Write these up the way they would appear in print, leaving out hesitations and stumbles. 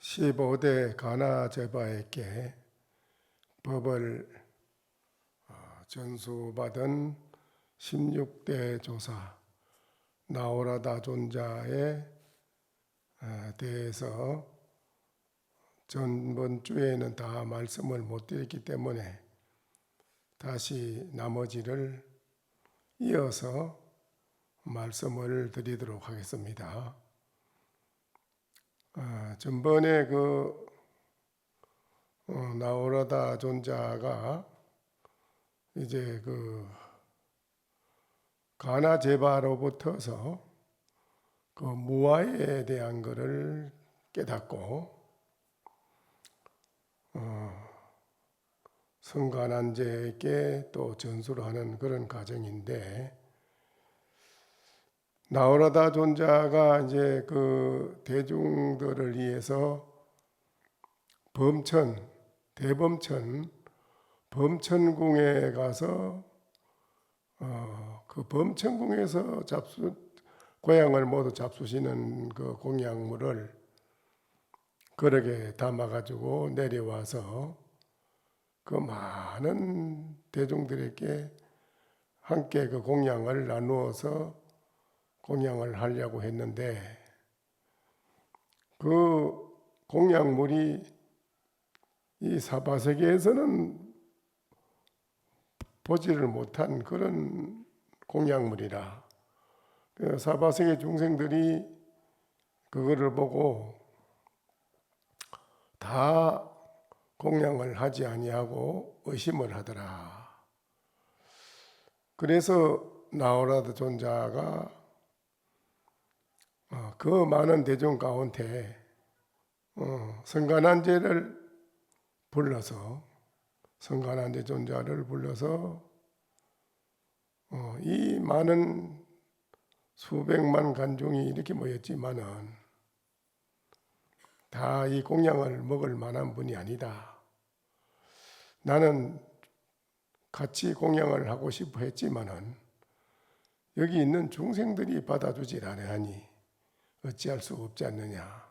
15대 가나제바에게 법을 전수받은 16대 조사 나오라다 존자에 대해서 전번 주에는 다 말씀을 못 드렸기 때문에 다시 나머지를 이어서 말씀을 드리도록 하겠습니다. 전번에 나오라다 존자가 이제 가나제바로부터서 무아에 대한 것을 깨닫고 성가난제에게 또 전수를 하는 그런 과정인데, 나오라다 존자가 이제 대중들을 위해서 범천궁에 가서 그 범천궁에서 고향을 모두 잡수시는 그 공양물을 그릇에 담아가지고 내려와서 그 많은 대중들에게 함께 그 공양을 나누어서 공양을 하려고 했는데, 그 공양물이 이 사바세계에서는 보지를 못한 그런 공양물이라 그 사바세계 중생들이 그거를 보고 다 공양을 하지 아니하고 의심을 하더라. 그래서 나오라다 존자가 그 많은 대중 가운데 성가난제를 불러서 성가난제 존자를 불러서 이 많은 수백만 관중이 이렇게 모였지만은 다 이 공양을 먹을 만한 분이 아니다. 나는 같이 공양을 하고 싶어 했지만은 여기 있는 중생들이 받아주질 않으니 어찌할 수 없지 않느냐.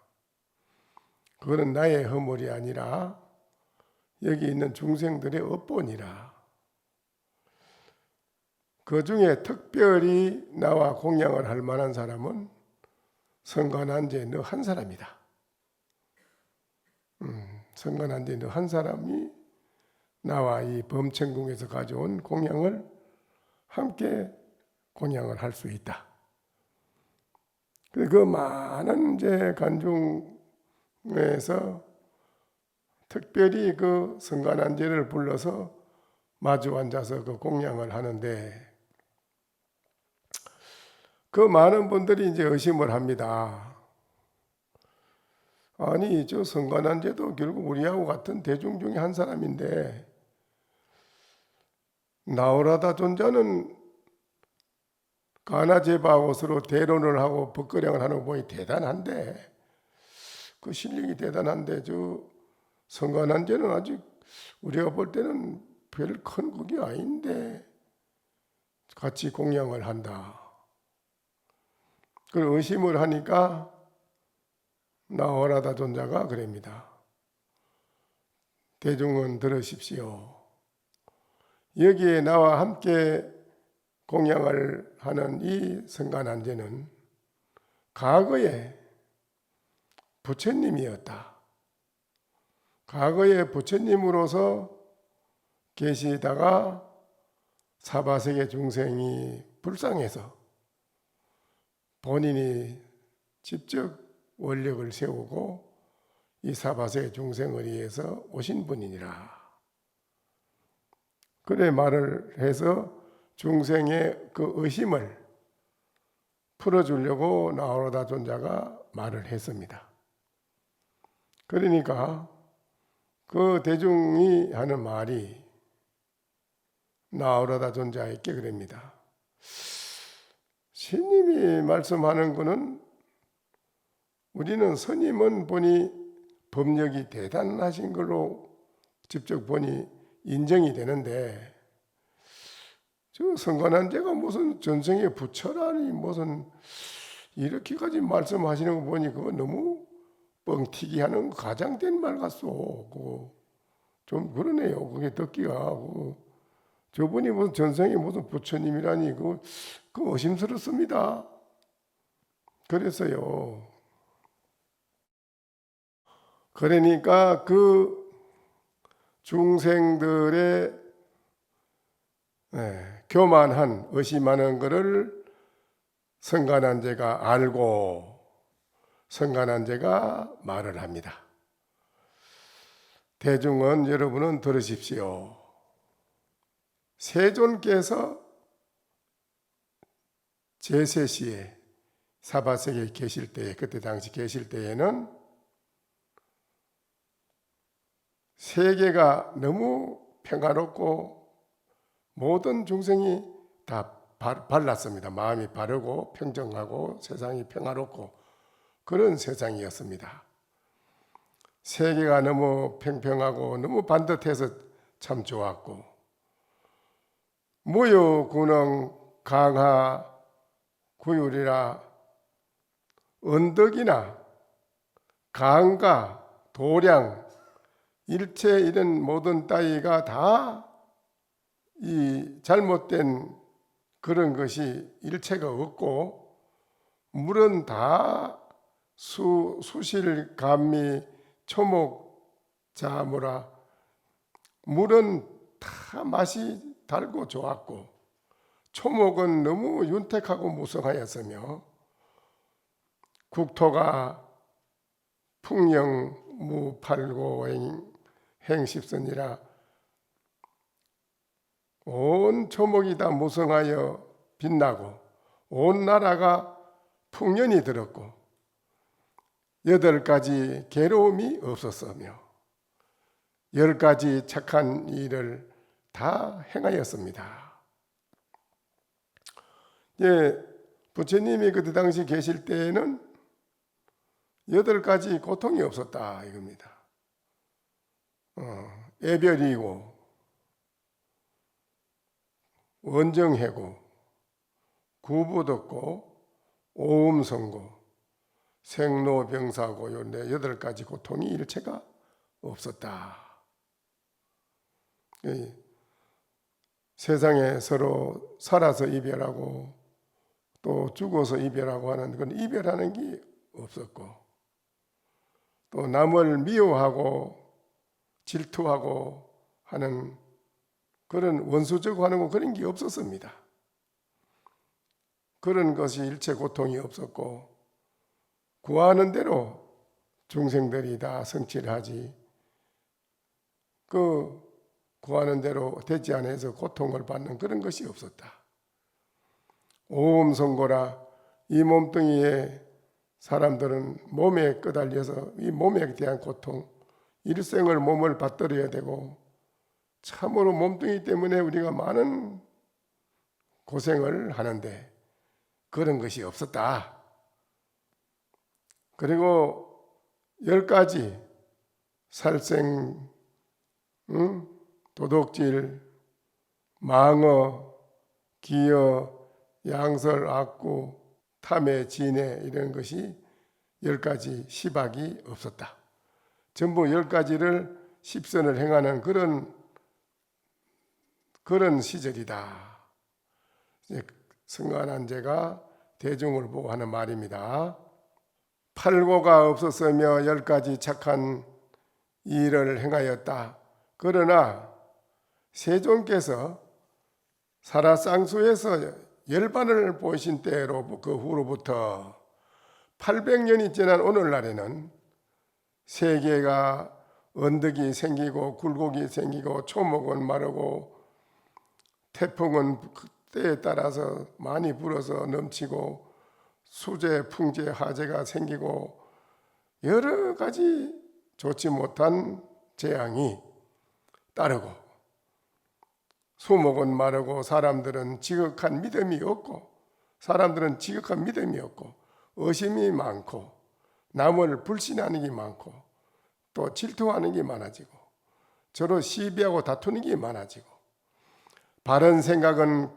그거는 나의 허물이 아니라 여기 있는 중생들의 업본이라. 그 중에 특별히 나와 공양을 할 만한 사람은 성가난제 너 한 사람이다. 성가난제 너 한 사람이 나와 이 범천궁에서 가져온 공양을 함께 공양을 할 수 있다. 그 많은 이제 관중에서 특별히 그 성가난제를 불러서 마주 앉아서 그 공양을 하는데, 그 많은 분들이 이제 의심을 합니다. 아니, 저 성가난제도 결국 우리하고 같은 대중 중에 한 사람인데, 나오라다 존자는 가나제바하고 서로 대론을 하고 법거량을 하는 거 보니 대단한데, 그 실력이 대단한데 저 성가난제는 아직 우리가 볼 때는 별 큰 그게 아닌데 같이 공양을 한다. 그걸 의심을 하니까 나오라다 존자가 그럽니다. 대중은 들으십시오. 여기에 나와 함께 공양을 하는 이 성가난제는 과거에 부처님이었다. 과거에 부처님으로서 계시다가 사바세계 중생이 불쌍해서 본인이 직접 원력을 세우고 이 사바세계 중생을 위해서 오신 분이니라. 그래 말을 해서 중생의 그 의심을 풀어주려고 나오라다 존자가 말을 했습니다. 그러니까 그 대중이 하는 말이 나오라다 존자에게 그럽니다. 스님이 말씀하는 것은 우리는 스님은 보니 법력이 대단하신 걸로 직접 보니 인정이 되는데, 저 성가난제가 무슨 전생의 부처라니 무슨 이렇게까지 말씀하시는 거 보니 그거 너무 뻥튀기 하는 가장 된 말 같소. 좀 그러네요. 그게 듣기가. 저분이 무슨 전생에 무슨 부처님이라니 그 의심스럽습니다. 그래서요. 그러니까 그 중생들의 교만한 의심하는 것을 성간한제가 알고 성간한제가 말을 합니다. 대중은 여러분은 들으십시오. 세존께서 제3시에 사바세계에 계실 때, 그때 당시 계실 때에는 세계가 너무 평화롭고 모든 중생이 다 발랐습니다. 마음이 바르고 평정하고 세상이 평화롭고 그런 세상이었습니다. 세계가 너무 평평하고 너무 반듯해서 참 좋았고 무효, 군능, 강하, 구율이라 언덕이나 강가, 도량, 일체 이런 모든 따위가 다 이 잘못된 그런 것이 일체가 없고 물은 다 수실, 감미, 초목, 자무라 물은 다 맛이 달고 좋았고 초목은 너무 윤택하고 무성하였으며 국토가 풍령 무팔고 행십선이라 온 초목이 다 무성하여 빛나고 온 나라가 풍년이 들었고 8가지 괴로움이 없었으며 10가지 착한 일을 다 행하였습니다. 부처님이 그때 당시 계실 때에는 8가지 고통이 없었다 이겁니다. 애별이고 원정해고 구부듣고 오음성고 생로병사고 요 8가지 고통이 일체가 없었다. 세상에 서로 살아서 이별하고 또 죽어서 이별하고 하는 그건 이별하는 게 없었고 또 남을 미워하고 질투하고 하는 그런 원수적 하는 그런 게 없었습니다. 그런 것이 일체 고통이 없었고 구하는 대로 중생들이 다 성취를 하지 그 구하는 대로 되지 않아서 고통을 받는 그런 것이 없었다. 오음성고라 이 몸뚱이에 사람들은 몸에 끄달려서 이 몸에 대한 고통 일생을 몸을 받들어야 되고 참으로 몸뚱이 때문에 우리가 많은 고생을 하는데 그런 것이 없었다. 그리고 10가지 살생, 도둑질, 망어, 기어, 양설, 악구, 탐해, 진해 이런 것이 10가지 시박이 없었다. 전부 10가지를 십선을 행하는 그런 시절이다. 성간한제가 대중을 보고 하는 말입니다. 팔고가 없었으며 10가지 착한 일을 행하였다. 그러나 세존께서 사라쌍수에서 열반을 보이신 때로 그 후로부터 800년이 지난 오늘날에는 세계가 언덕이 생기고 굴곡이 생기고 초목은 마르고 태풍은 때에 따라서 많이 불어서 넘치고 수재, 풍재, 화재가 생기고 여러 가지 좋지 못한 재앙이 따르고 수목은 마르고 사람들은 지극한 믿음이 없고 의심이 많고 남을 불신하는 게 많고 또 질투하는 게 많아지고 서로 시비하고 다투는 게 많아지고 바른 생각은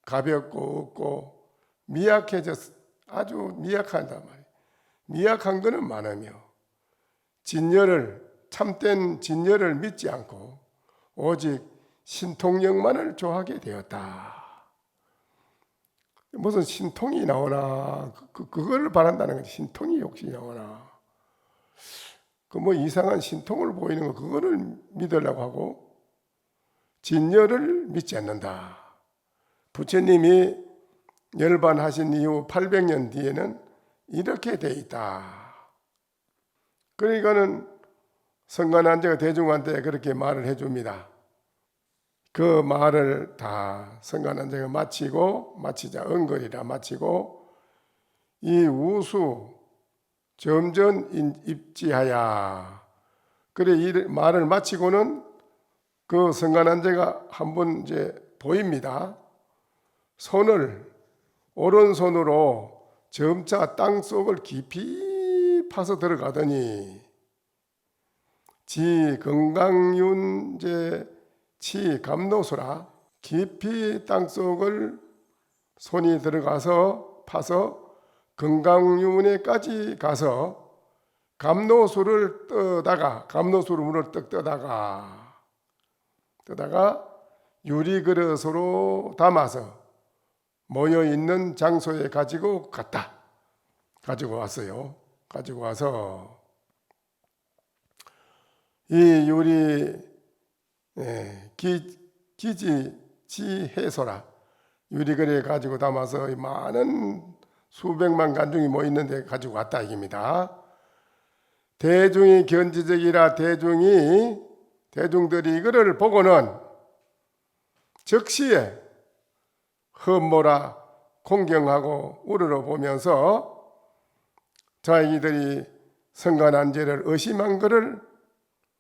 가볍고 없고 미약해져서 아주 미약하단 말이에요. 미약한 거는 많으며 참된 진열을 믿지 않고 오직 신통력만을 좋아하게 되었다. 무슨 신통이 나오나 그걸 바란다는 거지. 신통이 혹시 나오나 그 뭐 이상한 신통을 보이는 거 그거를 믿으려고 하고 진열을 믿지 않는다. 부처님이 열반하신 이후 800년 뒤에는 이렇게 돼 있다. 그러니까는 성관한제가 대중한테 그렇게 말을 해줍니다. 그 말을 다 성관한제가 마치자 은거리라 마치고 이 우수 점전 입지하야. 그래 이 말을 마치고는 그 성관한제가 한번 이제 보입니다. 손을 오른손으로 점차 땅속을 깊이 파서 들어가더니 지 건강윤제 치 감노수라 깊이 땅속을 손이 들어가서 파서 건강윤회까지 가서 감노수를 떠다가 감노수로 물을 떡 떠다가 유리그릇으로 담아서 모여있는 장소에 가지고 왔어요. 가지고 와서 이 유리 기지지해소라 유리그릇에 가지고 담아서 많은 수백만 관중이 모이는데 가지고 왔다 이깁니다. 대중이 견지적이라 대중들이 이거를 보고는 즉시에 흠모라 공경하고 우러러 보면서 자기들이 성관한제를 의심한 것을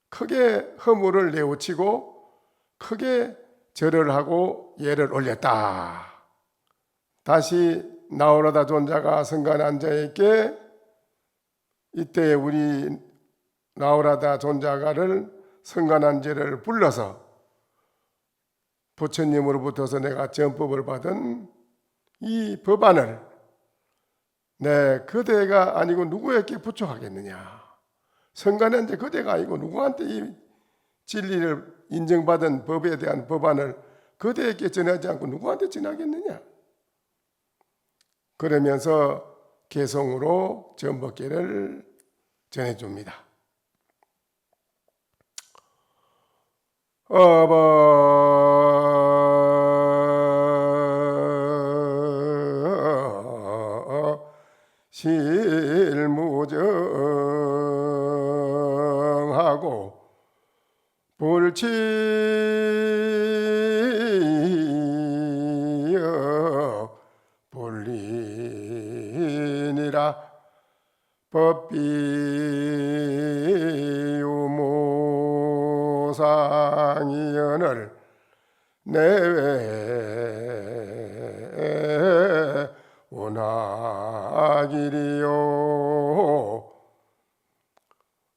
크게 허물을 내우치고 크게 절을 하고 예를 올렸다. 다시 나오라다 존자가 성관한제에게 이때 우리 나오라다 존자가를 성관한제를 불러서 부처님으로부터서 내가 전법을 받은 이 법안을 내 그대가 아니고 누구에게 부촉하겠느냐. 성관한제 그대가 아니고 누구한테 이 진리를 인정받은 법에 대한 법안을 그대에게 전하지 않고 누구한테 전하겠느냐. 그러면서 개성으로 전법계를 전해줍니다. 실무정하고 불치여 불리니라 법비유무상이연을 내외 원하기리요.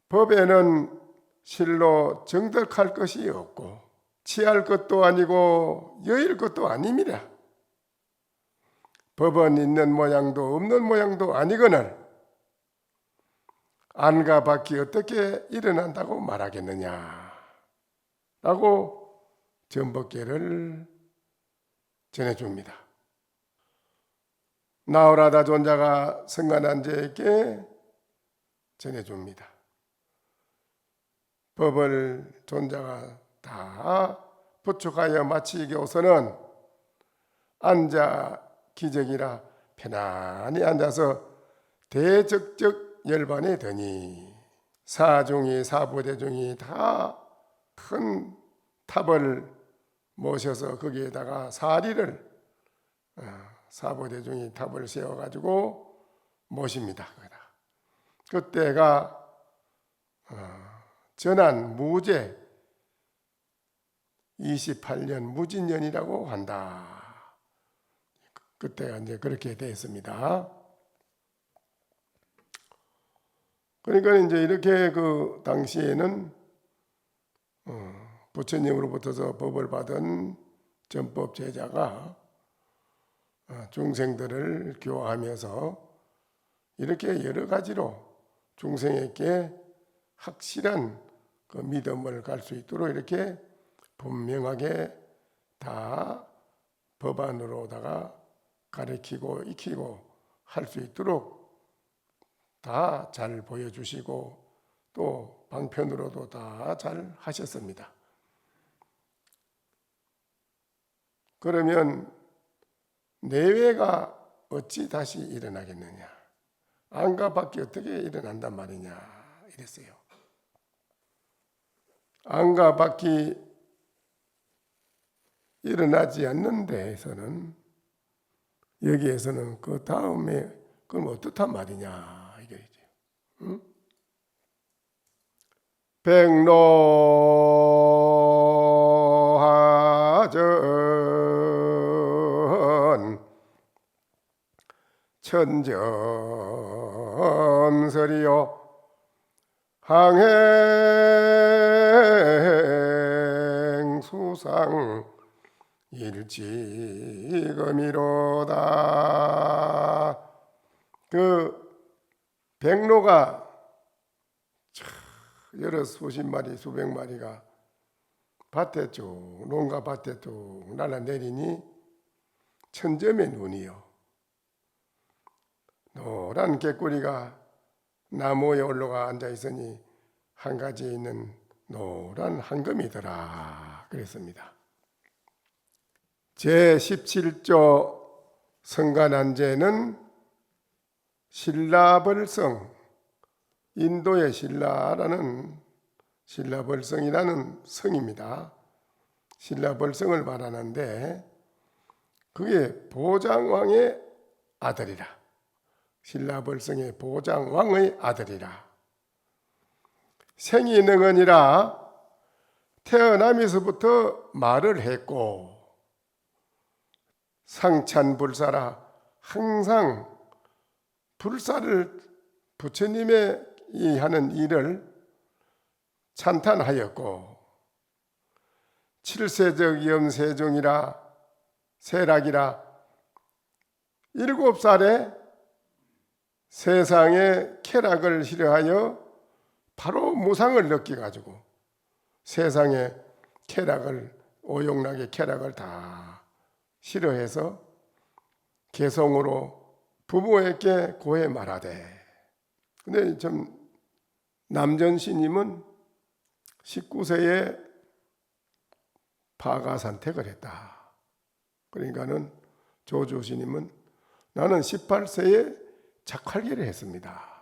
법에는 실로 정득할 것이 없고 취할 것도 아니고 여일 것도 아닙니다. 법은 있는 모양도 없는 모양도 아니거늘 안과 밖이 어떻게 일어난다고 말하겠느냐 라고 전법계를 전해줍니다. 나오라다 존자가 성관한제에게 전해줍니다. 법을 존자가 다 부축하여 마치고서는 앉아 기적이라 편안히 앉아서 대적적 열반에 드니 사중이 사부대중이 다 큰 탑을 모셔서 거기에다가 사리를 사부대중이 탑을 세워가지고 모십니다. 그때가 전한 무제 28년 무진년이라고 한다. 그때가 이제 그렇게 되었습니다. 그러니까 이제 이렇게 그 당시에는 부처님으로부터서 법을 받은 전법 제자가 중생들을 교화하면서 이렇게 여러 가지로 중생에게 확실한 그 믿음을 갈 수 있도록 이렇게 분명하게 다 법안으로다가 가르치고 익히고 할 수 있도록 다 잘 보여주시고 또 방편으로도 다 잘 하셨습니다. 그러면 내외가 어찌 다시 일어나겠느냐? 안과 밖이 어떻게 일어난단 말이냐? 이랬어요. 안과 밖이 일어나지 않는 데에서는 여기에서는 그 다음에 그럼 어떻단 말이냐 이거죠. 응? 백로하전 천점설이요 항행수상 일지금이로다. 그 백로가 여러 수십 마리 수백 마리가 밭에 쭉 농가 밭에 쭉 날아내리니 천점의 눈이요 노란 개구리가 나무에 올라가 앉아 있으니 한 가지에 있는 노란 황금이더라 그랬습니다. 제17조 성간한제는 신라벌성, 인도의 신라벌성이라는 성입니다. 신라벌성을 말하는데 그게 보장왕의 아들이라. 신라벌성의 보장왕의 아들이라. 생이능언이라 태어나면서부터 말을 했고 상찬불사라 항상 불사를 부처님의 이 하는 일을 찬탄하였고 칠세적 염세종이라 세락이라 7살에 세상의 쾌락을 싫어하여 바로 무상을 느껴가지고 세상의 쾌락을 오용락의 쾌락을 다 싫어해서 개성으로 부모에게 고해 말하되 근데 좀 남전시님은 19세에 파가산택을 했다. 그러니까는 조조시님은 나는 18세에 작활기를 했습니다.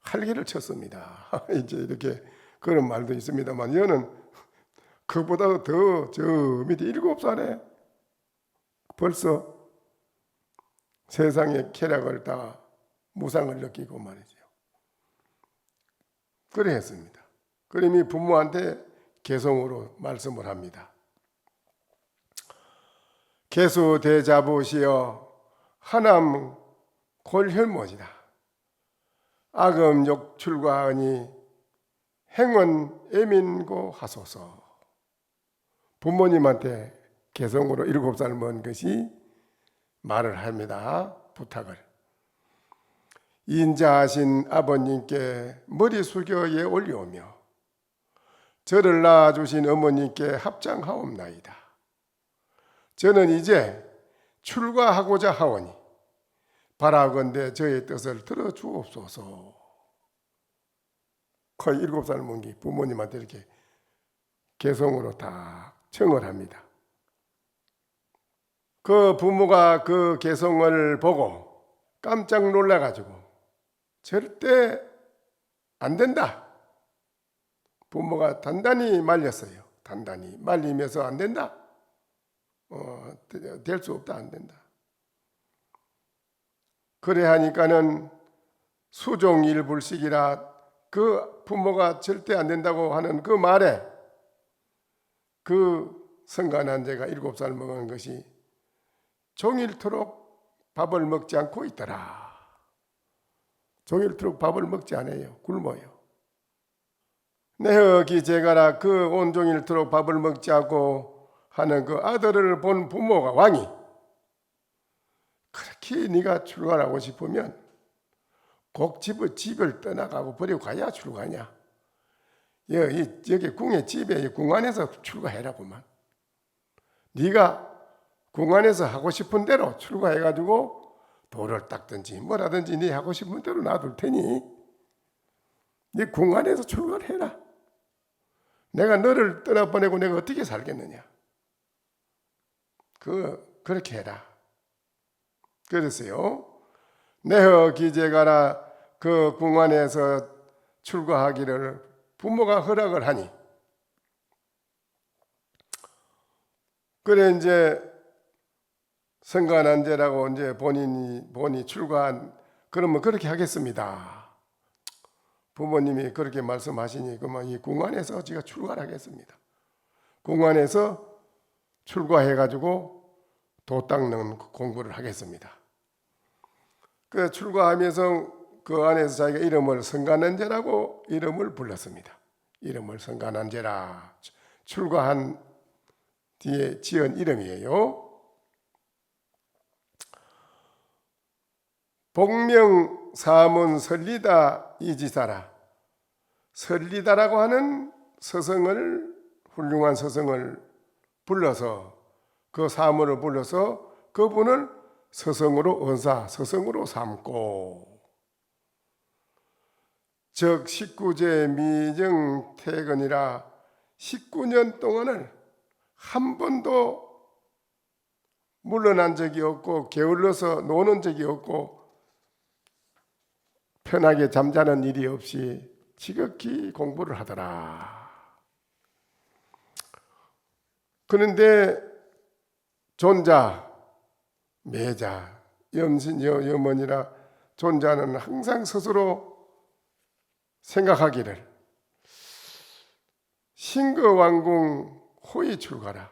활기를 쳤습니다. 이제 이렇게 그런 말도 있습니다만 여는 그보다도 더 저 밑에 7살에 벌써 세상의 쾌락을 다 무상을 느끼고 말이죠. 그래 했습니다. 그러니 부모한테 개성으로 말씀을 합니다. 개수대자부시여 하남 골혈모지라 악음 욕출과하니 행원 애민고 하소서. 부모님한테 개성으로 7살 먹은 것이 말을 합니다. 부탁을. 인자하신 아버님께 머리 숙여 예 올려오며 저를 낳아주신 어머님께 합장하옵나이다. 저는 이제 출가하고자 하오니 바라건대 저의 뜻을 들어주옵소서. 거의 7살 먹은 게 부모님한테 이렇게 개성으로 다 청을 합니다. 그 부모가 그 개성을 보고 깜짝 놀라가지고 절대 안 된다. 부모가 단단히 말렸어요. 단단히 말리면서 안 된다. 될 수 없다. 안 된다. 그래 하니까는 수종일불식이라 그 부모가 절대 안 된다고 하는 그 말에 그 성간한제가 7살 먹은 것이 종일토록 밥을 먹지 않고 있더라. 종일토록 밥을 먹지 않아요. 굶어요. 내허기 제가라 그 온종일토록 밥을 먹지 않고 하는 그 아들을 본 부모가 왕이 그렇게 네가 출가하고 싶으면 꼭 집을 떠나가고 버리고 가야 출가냐. 여기 궁의 집에 궁안에서 출가해라구만. 네가 궁안에서 하고 싶은 대로 출가해가지고 돌을 닦든지 뭐라든지 네 하고 싶은 대로 놔둘 테니 네 궁안에서 출가를 해라. 내가 너를 떠나보내고 내가 어떻게 살겠느냐. 그렇게 해라. 그랬어요. 내허 기재가라 그 궁안에서 출가하기를 부모가 허락을 하니 그래 이제 성간한제라고 이제 본이 출가한 그러면 그렇게 하겠습니다. 부모님이 그렇게 말씀하시니 그만 이 궁안에서 제가 출가를 하겠습니다. 궁안에서 출가해가지고 도 닦는 공부를 하겠습니다. 그 출가하면서 그 안에서 자기가 이름을 성간한제라고 이름을 불렀습니다. 이름을 성간한제라 출가한 뒤에 지은 이름이에요. 복명 사문 설리다 이지사라. 설리다라고 하는 서성을 훌륭한 서성을 불러서 그 사문을 불러서 그분을 서성으로 언사 서성으로 삼고 즉 19제 미정 퇴근이라 19년 동안을 한 번도 물러난 적이 없고 게을러서 노는 적이 없고 편하게 잠자는 일이 없이 지극히 공부를 하더라. 그런데 존자, 매자, 염신, 염원이라 존자는 항상 스스로 생각하기를 신거왕궁 호의 출가라.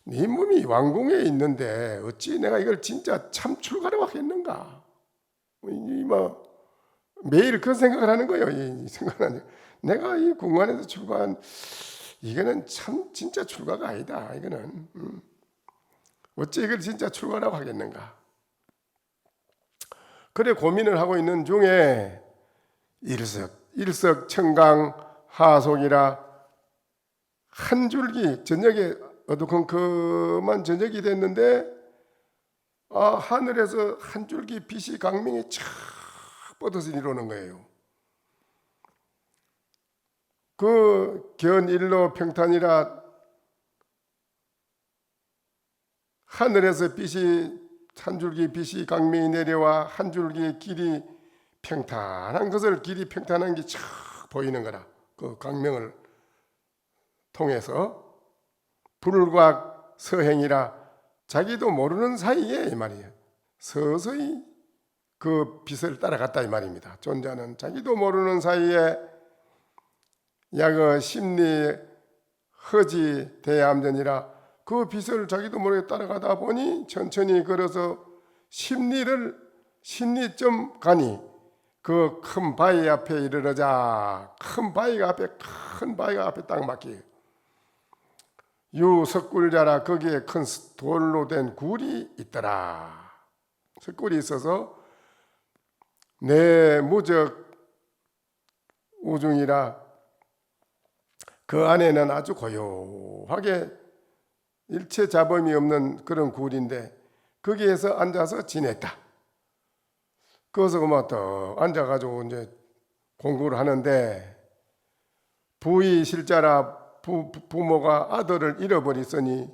네 몸이 왕궁에 있는데 어찌 내가 이걸 진짜 참 출가라고 하겠는가? 매일 그런 생각을 하는 거예요. 이 생각은 내가 이 궁안에서 출가한 이거는 참 진짜 출가가 아니다. 이거는 어찌 이걸 진짜 출가라고 하겠는가? 그래 고민을 하고 있는 중에 일석청강 하속이라 한 줄기 저녁에 어두컴컴한 저녁이 됐는데 하늘에서 한 줄기 빛이 강명이 촥 뻗어서 이루는 거예요. 그 견일로 평탄이라 하늘에서 빛이 한 줄기 빛이 강명이 내려와 한 줄기 길이 평탄한 것을 길이 평탄한 게 쫙 보이는 거라. 그 강명을 통해서 불과 서행이라 자기도 모르는 사이에 이 말이에요. 서서히 그 빛을 따라갔다 이 말입니다. 존자는 자기도 모르는 사이에 야그 심리 허지 대암전이라 그 빛을 자기도 모르게 따라가다 보니 천천히 걸어서 심리점 가니 그 큰 바위 앞에 이르러자 큰 바위가 앞에 딱 막혀요. 유석굴자라 거기에 큰 돌로 된 굴이 있더라. 석굴이 있어서 내 무적 우중이라 그 안에는 아주 고요하게 일체 잡음이 없는 그런 굴인데 거기에서 앉아서 지냈다. 거기서 그만 또 앉아가지고 이제 공부를 하는데 부의 실자라 부모가 아들을 잃어버렸으니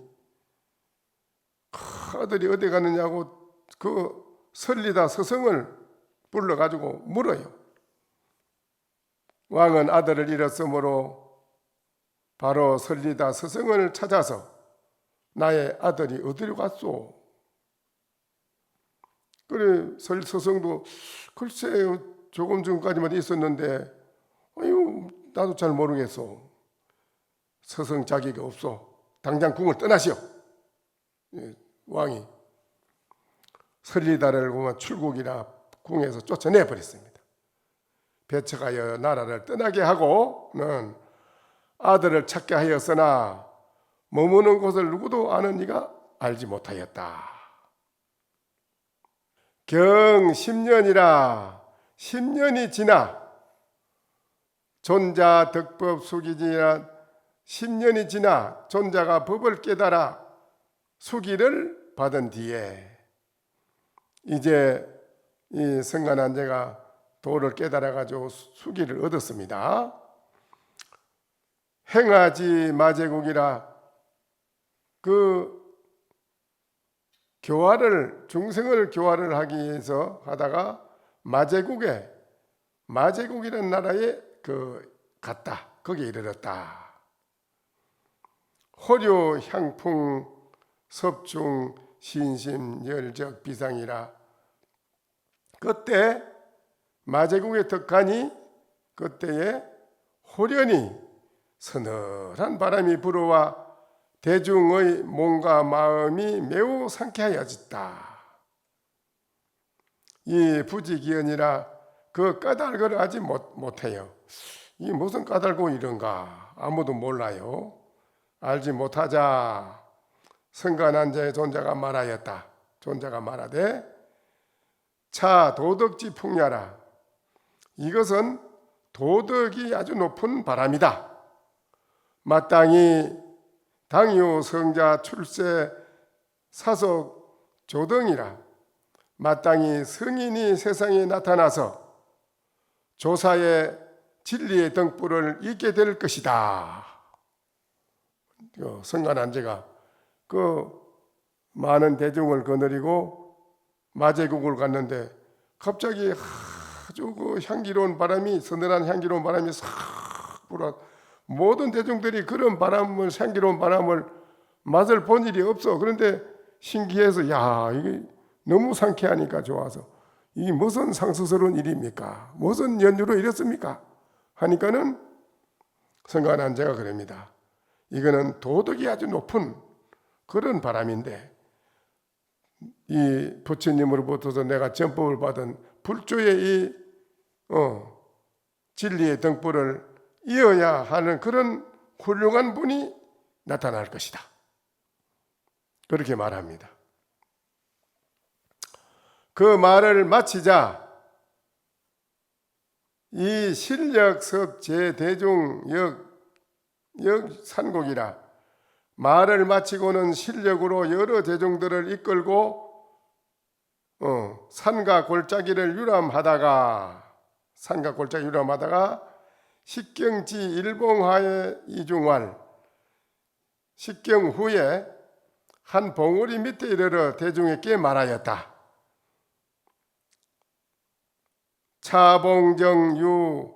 아들이 어디 갔느냐고 그 설리다 서성을 불러가지고 물어요. 왕은 아들을 잃었으므로 바로 설리다 서성을 찾아서 나의 아들이 어디로 갔소? 그래 서성도 글쎄 조금 전까지만 있었는데 아유 나도 잘 모르겠소. 서성 자기가 없소. 당장 궁을 떠나시오. 왕이 설리다를 보면 출국이라 궁에서 쫓아내버렸습니다. 배척하여 나라를 떠나게 하고는 아들을 찾게 하였으나 머무는 곳을 누구도 아는 이가 알지 못하였다. 경 10년이라 10년이 지나 존자 덕법 수기지나 10년이 지나 존자가 법을 깨달아 수기를 받은 뒤에 이제 이 성간한제가 도를 깨달아 가지고 수기를 얻었습니다. 행하지 마제국이라 그 교화를 중생을 교화를 하기 위해서 하다가 마제국이라는 나라에 갔다. 거기에 이르렀다. 호료 향풍 섭중 신심 열적 비상이라. 그때 마제국에 덕하니 그때에 호련히 서늘한 바람이 불어와 대중의 몸과 마음이 매우 상쾌하여졌다. 이 부지기연이라 그 까닭을 아직 못해요. 이 무슨 까닭고 이런가 아무도 몰라요. 알지 못하자 성간한제의 존자가 말하였다. 존자가 말하되 차 도덕지 풍야라. 이것은 도덕이 아주 높은 바람이다. 마땅히 당유 성자 출세 사속 조등이라. 마땅히 성인이 세상에 나타나서 조사의 진리의 등불을 잇게 될 것이다. 성간한제가 많은 대중을 거느리고 마제국을 갔는데 갑자기 아주 향기로운 바람이 서늘한 향기로운 바람이 싹 불어. 모든 대중들이 그런 향기로운 바람을 맛을 본 일이 없어. 그런데 신기해서 야 이게 너무 상쾌하니까 좋아서 이게 무슨 상스스러운 일입니까? 무슨 연유로 이랬습니까? 하니까는 성간한제가 그럽니다. 이거는 도덕이 아주 높은 그런 바람인데 이 부처님으로부터서 내가 전법을 받은 불조의 이 진리의 등불을 이어야 하는 그런 훌륭한 분이 나타날 것이다. 그렇게 말합니다. 그 말을 마치자 이 실력석 제대중 역산곡이라 말을 마치고는 실력으로 여러 대중들을 이끌고 산과 골짜기를 유람하다가 식경지 일봉하에 이중활 식경 후에 한 봉우리 밑에 이르러 대중에게 말하였다. 차봉정유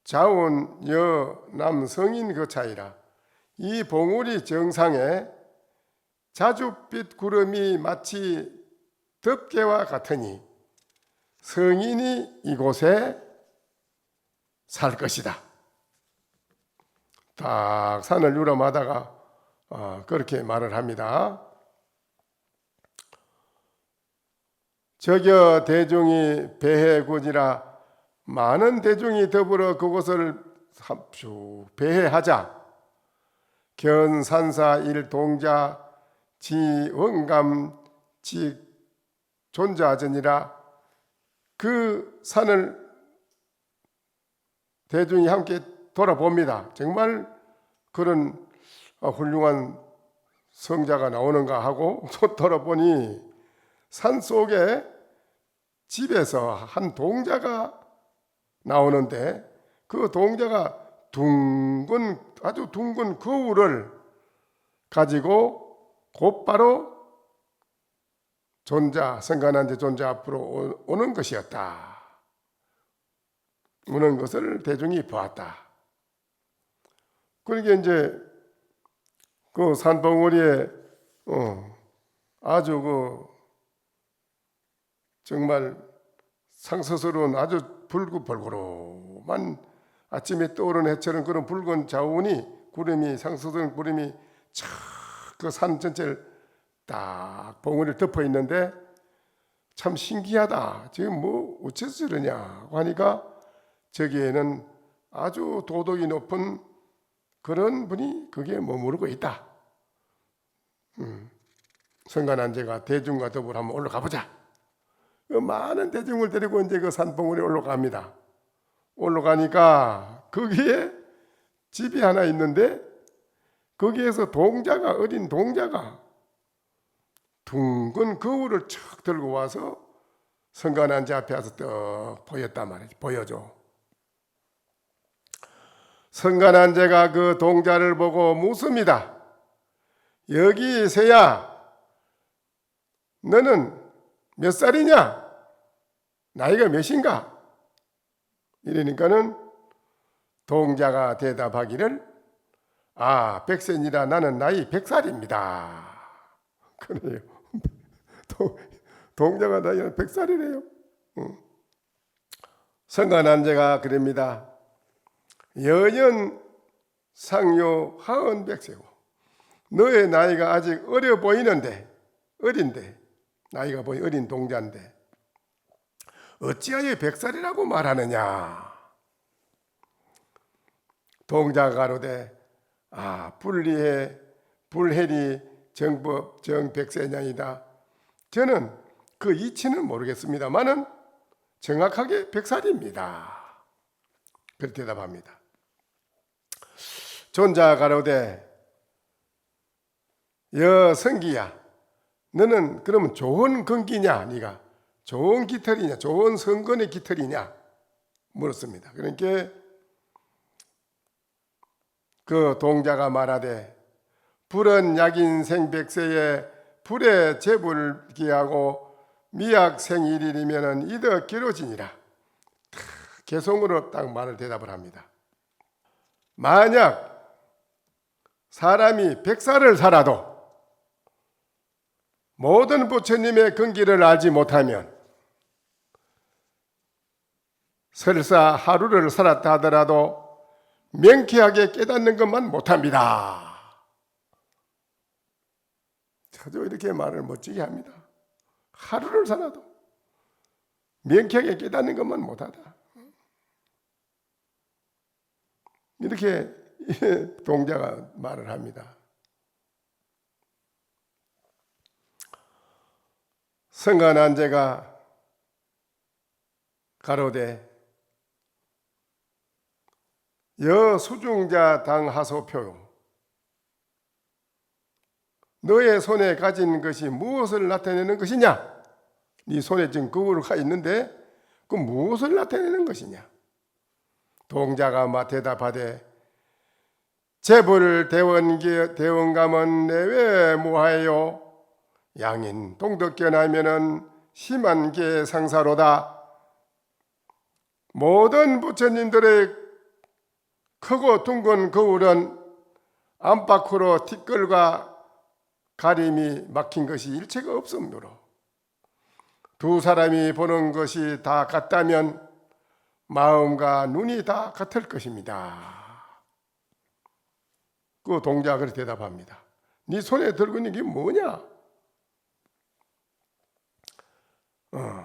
자온 여 남성인 그 차이라. 이 봉우리 정상에 자줏빛 구름이 마치 덮개와 같으니 성인이 이곳에 살 것이다. 딱 산을 유람하다가 그렇게 말을 합니다. 저겨 대중이 배해군이라 많은 대중이 더불어 그곳을 배해하자 견산사 일동자 지원감 지 존자전이라. 그 산을 대중이 함께 돌아봅니다. 정말 그런 훌륭한 성자가 나오는가 하고 돌아보니 산속에 집에서 한 동자가 나오는데 그 동자가 아주 둥근 거울을 가지고 곧바로 성간한제 존자 앞으로 오는 것이었다. 오는 것을 대중이 보았다. 그러니까 이제 그 산봉우리에 아주 정말 상서스러운 아주 불구벌구름한 아침에 떠오르는 해처럼 그런 붉은 자운이 상서스러운 구름이 그 산 전체를 딱 봉우리를 덮어 있는데 참 신기하다. 지금 어째서 저러냐고 하니까 저기에는 아주 도덕이 높은 그런 분이 거기에 머무르고 있다. 성간한제가 대중과 더불어 한번 올라가 보자. 많은 대중을 데리고 이제 그 산봉우리에 올라갑니다. 올라가니까 거기에 집이 하나 있는데 거기에서 어린 동자가 둥근 거울을 척 들고 와서 성관한제 앞에 와서 떡 보였단 말이지. 보여줘. 성관한제가 그 동자를 보고 묻습니다. 여기 새야, 너는 몇 살이냐? 나이가 몇인가? 이러니까는 동자가 대답하기를, 백세니라 나는 나이 100살입니다. 그래요. 동자가 나이가 100살이래요. 성관한제가 그럽니다. 여연 상요 하은 백세고, 너의 나이가 아직 어려 보이는데, 어린데, 나이가 보이 어린 동자인데 어찌하여 100살이라고 말하느냐? 동자가 가로되, 불해리 정법 정백세냐이다. 저는 그 이치는 모르겠습니다만은 정확하게 100살입니다. 그렇게 대답합니다. 존자가 가로되, 성기야, 너는 그러면 좋은 건기냐? 네가 좋은 깃털이냐? 좋은 성건의 깃털이냐? 물었습니다. 그러니까 그 동자가 말하되, 불은 약인 생백세에 불에 재불 기하고 미약 생일이면은 이더 기로지니라. 개성으로 딱 말을 대답을 합니다. 만약 사람이 100살을 살아도 모든 부처님의 근기를 알지 못하면 설사 하루를 살았다 하더라도 명쾌하게 깨닫는 것만 못합니다. 저도 이렇게 말을 멋지게 합니다. 하루를 살아도 명쾌하게 깨닫는 것만 못하다. 이렇게 동자가 말을 합니다. 성관한제가 가로되, 여수중자 당하소표요. 너의 손에 가진 것이 무엇을 나타내는 것이냐? 네 손에 지금 거울이 있는데 그 무엇을 나타내는 것이냐? 동자가 대답하되, 재불 대원감은 내외 무하여 양인 동덕견하면은 심한 게 상사로다. 모든 부처님들의 크고 둥근 거울은 안팎으로 티끌과 가림이 막힌 것이 일체가 없으므로 두 사람이 보는 것이 다 같다면 마음과 눈이 다 같을 것입니다. 그 동자가 그렇게 대답합니다. 네 손에 들고 있는 게 뭐냐?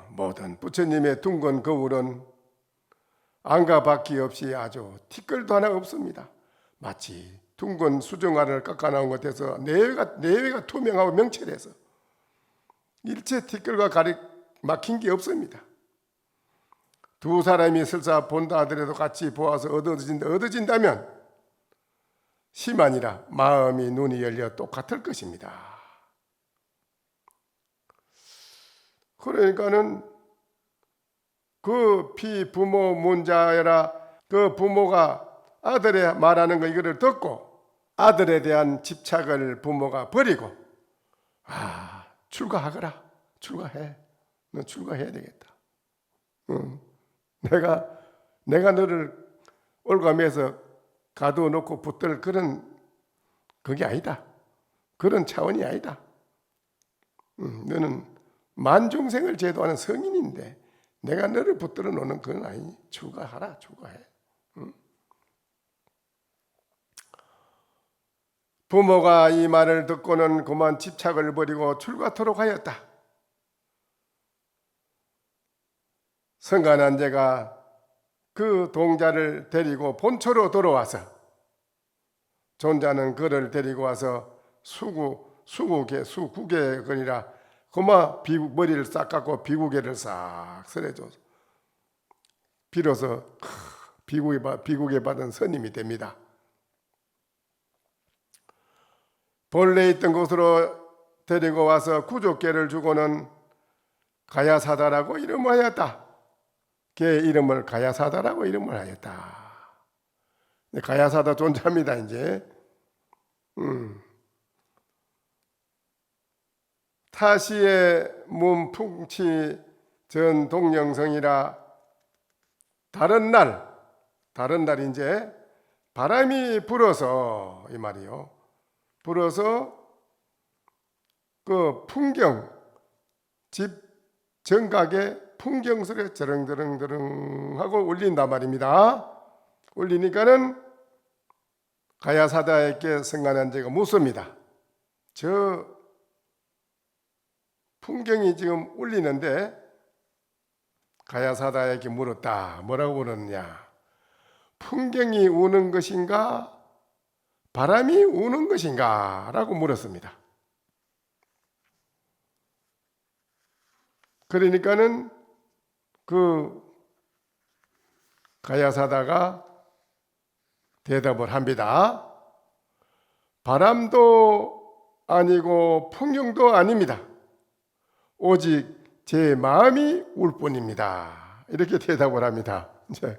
모든 부처님의 둥근 거울은 안과 밖이 없이 아주 티끌도 하나 없습니다. 마치 둥근 수정알을 깎아나온 것 같아서 내외가 투명하고 명철해서 일체 티끌과 막힌 게 없습니다. 두 사람이 설사 본다 하더라도 같이 보아서 얻어진다면 심하니라 마음이 눈이 열려 똑같을 것입니다. 그러니까는 그 피부모 문자여라, 그 부모가 아들의 말하는 거 이거를 듣고 아들에 대한 집착을 부모가 버리고 출가하거라. 출가해. 너 출가해야 되겠다. 내가 너를 올가매서 가둬놓고 붙들 그게 아니다. 그런 차원이 아니다. 너는 만중생을 제도하는 성인인데 내가 너를 붙들어 놓는 건 아니니 출가하라. 출가해. 부모가 이 말을 듣고는 그만 집착을 버리고 출가토록 하였다. 성관한제가 그 동자를 데리고 본초로 돌아와서 존자는 그를 데리고 와서 수국에 거니라 그만 머리를 싹 깎고 비구개를 싹 설해줘. 비로소 비국에 받은 선임이 됩니다. 본래 있던 곳으로 데리고 와서 구족계를 주고는 가야사다라고 이름을 하였다. 걔 이름을 가야사다라고 이름을 하였다. 가야사다 존재합니다. 이제 타시의 문풍치 전 동영성이라 다른 날 이제 바람이 불어서 이 말이요. 불어서 그 풍경 집 정각에 풍경 소리 저렁저렁저렁 하고 울린단 말입니다. 울리니까는 가야사다에게 성가난제가 묻습니다. 저 풍경이 지금 울리는데 가야사다에게 물었다. 뭐라고 물었느냐? 풍경이 우는 것인가? 바람이 우는 것인가? 라고 물었습니다. 그러니까는 그 가야사다가 대답을 합니다. 바람도 아니고 풍경도 아닙니다. 오직 제 마음이 울 뿐입니다. 이렇게 대답을 합니다. 이제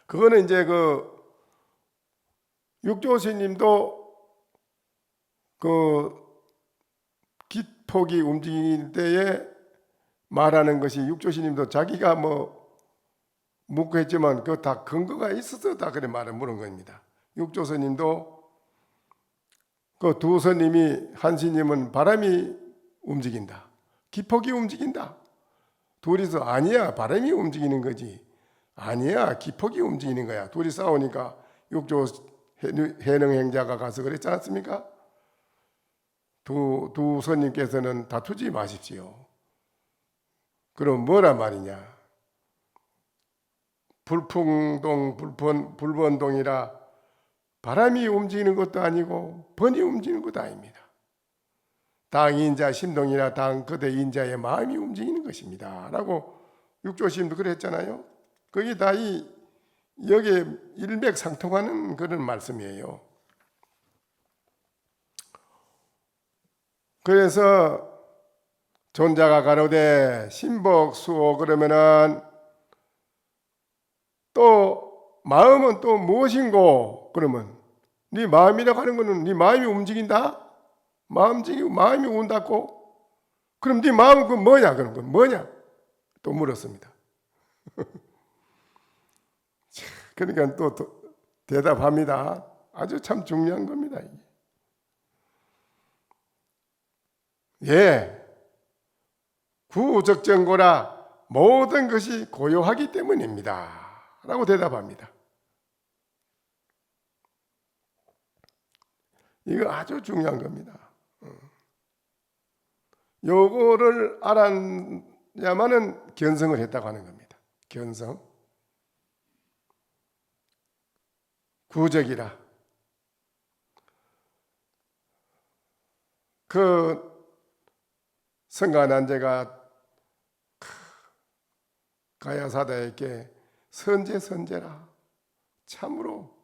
그거는 이제 그 육조스님도 그 기폭이 움직일 때에 말하는 것이 육조스님도 자기가 묻고 했지만 그 다 근거가 있어서 다 그래 말을 물은 겁니다. 육조스님도 그 두 스님이 한 스님은 바람이 움직인다. 기폭이 움직인다. 둘이서 아니야 바람이 움직이는 거지. 아니야 기폭이 움직이는 거야. 둘이 싸우니까 육조 해능행자가 가서 그랬지 않습니까? 두 스님께서는 다투지 마십시오. 그럼 뭐란 말이냐? 불풍동 불번동이라 바람이 움직이는 것도 아니고 번이 움직이는 것도 아닙니다. 당인자 심동이나 당 그대 인자의 마음이 움직이는 것입니다. 라고 육조심도 그랬잖아요. 그게 다 여기에 일맥상통하는 그런 말씀이에요. 그래서 존자가 가로되 신복수호 그러면은 또 마음은 또 무엇인고? 그러면 네 마음이라고 하는 거는 네 마음이 움직인다? 마음이 운다고? 그럼 네 마음은 그 뭐냐? 그런 건 뭐냐? 또 물었습니다. 그러니까 또 대답합니다. 아주 참 중요한 겁니다. 예, 구적정고라 모든 것이 고요하기 때문입니다. 라고 대답합니다. 이거 아주 중요한 겁니다. 요거를 알아야만은 견성을 했다고 하는 겁니다. 견성. 구적이라. 그 성가난제가 가야사다에게 선제라. 참으로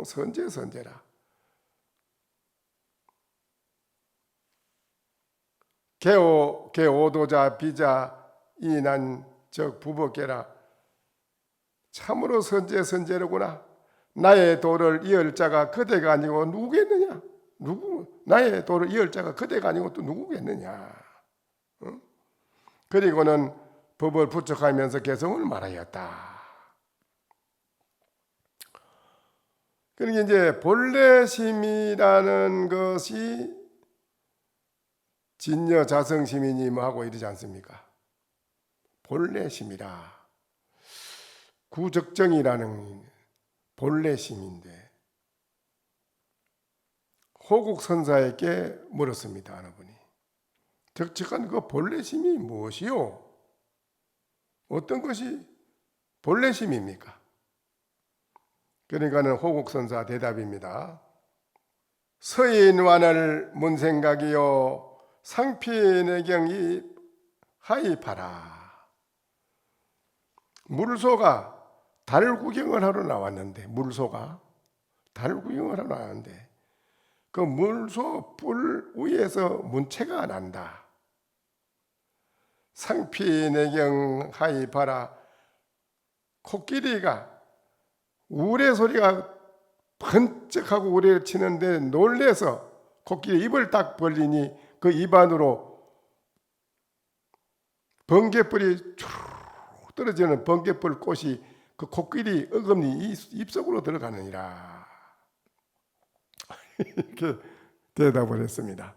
선제라. 개오도자 비자 이난 즉 부법계라. 참으로 선제로구나. 나의 도를 이을 자가 그대가 아니고 누구겠느냐? 나의 도를 이을 자가 그대가 아니고 또 누구겠느냐? 그리고는 법을 부척하면서 개성을 말하였다. 그러니까 이제 본래심이라는 것이 진여 자성심이니 하고 이러지 않습니까? 본래심이라. 구적정이라는 본래심인데 호국선사에게 물었습니다. 어느 분이. 적적한 그 본래심이 무엇이요? 어떤 것이 본래심입니까? 그러니까는 호국선사 대답입니다. 서인완을 문생각이요 상피내경이 하이파라. 물소가 달 구경을 하러 나왔는데, 물소가 달 구경을 하러 나왔는데 그 물소 뿔 위에서 문채가 난다. 상피내경 하이 봐라. 코끼리가 우레 소리가 번쩍하고 우레를 치는데 놀래서 코끼리 입을 딱 벌리니 그 입 안으로 번개불이 쭉 떨어지는 번개불 꽃이 그 코끼리 어금니 입속으로 들어가느니라. 이렇게 대답을 했습니다.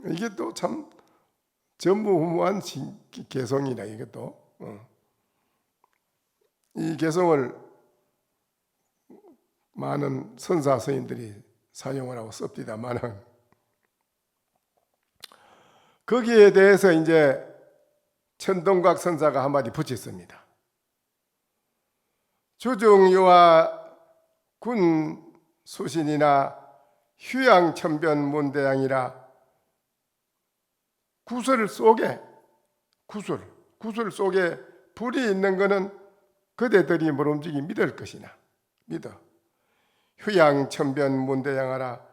이게 또 참 전무후무한 개성이라 이것도. 이 개성을 많은 선사 스님들이 사용을 하고 씁니다만은 거기에 대해서 이제 천동각 선사가 한마디 붙였습니다. 주중유와 군 수신이나 휴양천변 문대양이라 구슬 속에 불이 있는 것은 그대들이 모름지기 믿을 것이나 믿어. 휴양천변 문대양하라.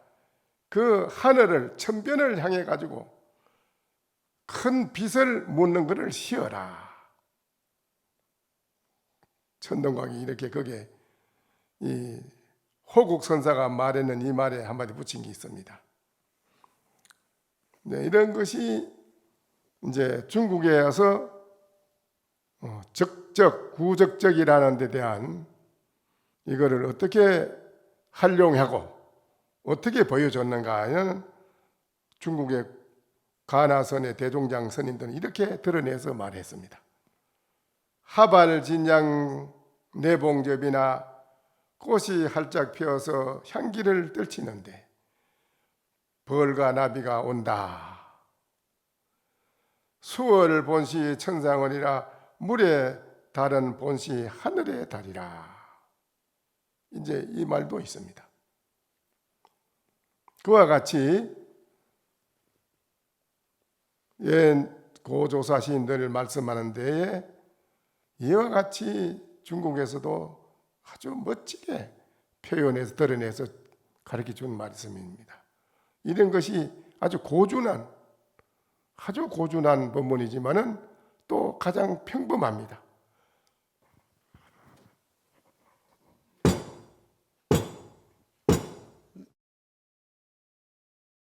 그 하늘을 천변을 향해 가지고 큰 빛을 묻는 것을 시어라. 천동각이 이렇게 거기에 이 호국선사가 말하는 이 말에 한마디 붙인 게 있습니다. 네, 이런 것이 이제 중국에 와서 적적, 구적적이라는 데 대한 이거를 어떻게 활용하고 어떻게 보여줬는가 하는 중국의 가나선의 대종장 스님들은 이렇게 드러내서 말했습니다. 하발진양 내봉접이나 꽃이 활짝 피어서 향기를 떨치는데 벌과 나비가 온다. 수월 본시 천상원이라 물에 달은 본시 하늘에 달이라. 이제 이 말도 있습니다. 그와 같이 옛 고조사 시인들을 말씀하는 데에 이와 같이 중국에서도 아주 멋지게 표현해서 드러내서 가르쳐 준 말씀입니다. 이런 것이 아주 고준한 법문이지만은 또 가장 평범합니다.